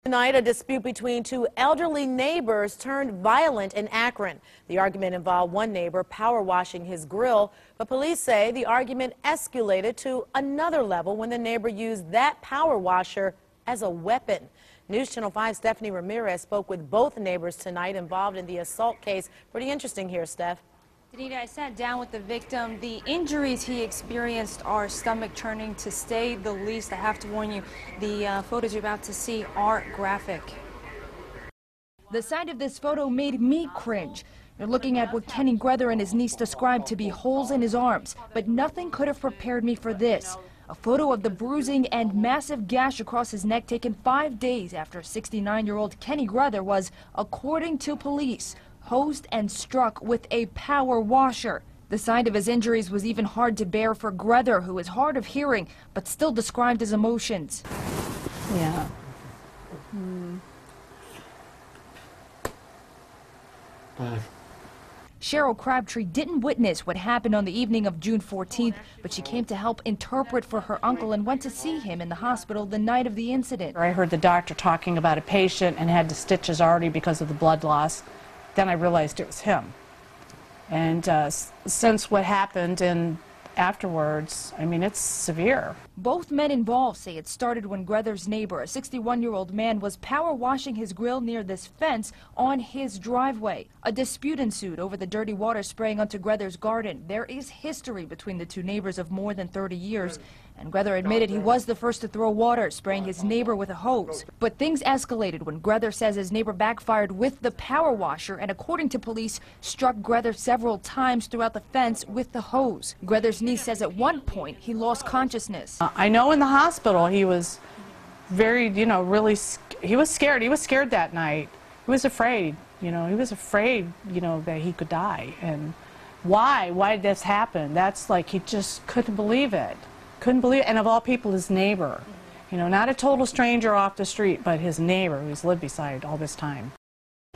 Tonight, a dispute between two elderly neighbors turned violent in Akron. The argument involved one neighbor power washing his grill, but police say the argument escalated to another level when the neighbor used that power washer as a weapon. News Channel 5's Stephanie Ramirez spoke with both neighbors tonight involved in the assault case. Pretty interesting here, Steph. Danita, I sat down with the victim. The injuries he experienced are stomach churning, to say the least. I have to warn you, the photos you're about to see are graphic. The sight of this photo made me cringe. You're looking at what Kenny Grether and his niece described to be holes in his arms, but nothing could have prepared me for this. A photo of the bruising and massive gash across his neck taken 5 days after 69-year-old Kenny Grether was, according to police, hosed and struck with a power washer. The sight of his injuries was even hard to bear for Grether, who is hard of hearing, but still described his emotions. Yeah. Cheryl Crabtree didn't witness what happened on the evening of June 14th, but she came to help interpret for her uncle and went to see him in the hospital the night of the incident. I heard the doctor talking about a patient and had the stitches already because of the blood loss. Then I realized it was him. And since what happened and afterwards, I mean, it's severe. Both men involved say it started when Grether's neighbor, a 61-year-old man, was power washing his grill near this fence on his driveway. A dispute ensued over the dirty water spraying onto Grether's garden. There is history between the two neighbors of more than 30 years, and Grether admitted he was the first to throw water, spraying his neighbor with a hose. But things escalated when Grether says his neighbor backfired with the power washer and, according to police, struck Grether several times throughout the fence with the hose. Grether's niece says at one point he lost consciousness. I know in the hospital he was very, really, he was scared. He was scared that night. He was afraid, he was afraid, that he could die. And why did this happen? That's like, he just couldn't believe it. Couldn't believe it. And of all people, his neighbor, not a total stranger off the street, but his neighbor who's lived beside all this time.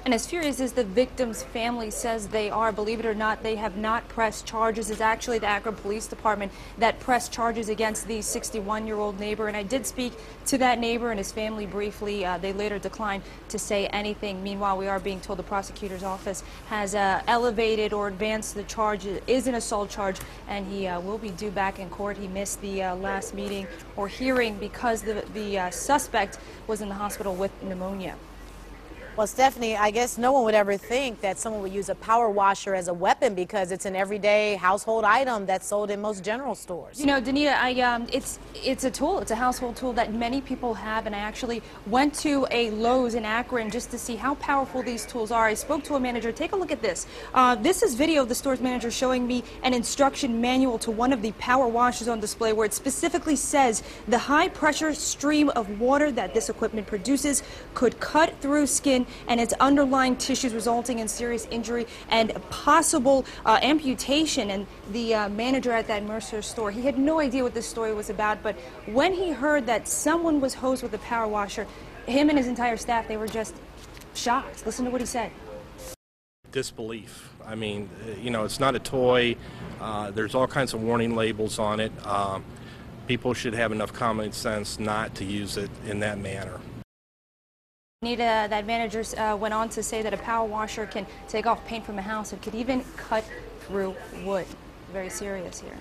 And as furious as the victim's family says they are, believe it or not, they have not pressed charges. It's actually the Akron Police Department that pressed charges against the 61-year-old neighbor. And I did speak to that neighbor and his family briefly. They later declined to say anything. Meanwhile, we are being told the prosecutor's office has elevated or advanced the charge. It is an assault charge, and he will be due back in court. He missed the last meeting or hearing because the suspect was in the hospital with pneumonia. Well, Stephanie, I guess no one would ever think that someone would use a power washer as a weapon because it's an everyday household item that's sold in most general stores. Danita, it's a tool. It's a household tool that many people have, and I actually went to a Lowe's in Akron just to see how powerful these tools are. I spoke to a manager. Take a look at this. This is video of the store's manager showing me an instruction manual to one of the power washers on display, where it specifically says the high-pressure stream of water that this equipment produces could cut through skin and its underlying tissues, resulting in serious injury and possible amputation. And the manager at that Mercer store, he had no idea what this story was about, but when he heard that someone was hosed with a power washer, him and his entire staff, they were just shocked. Listen to what he said. Disbelief. I mean, it's not a toy. There's all kinds of warning labels on it. People should have enough common sense not to use it in that manner. That manager went on to say that a power washer can take off paint from a house. It could even cut through wood. Very serious here.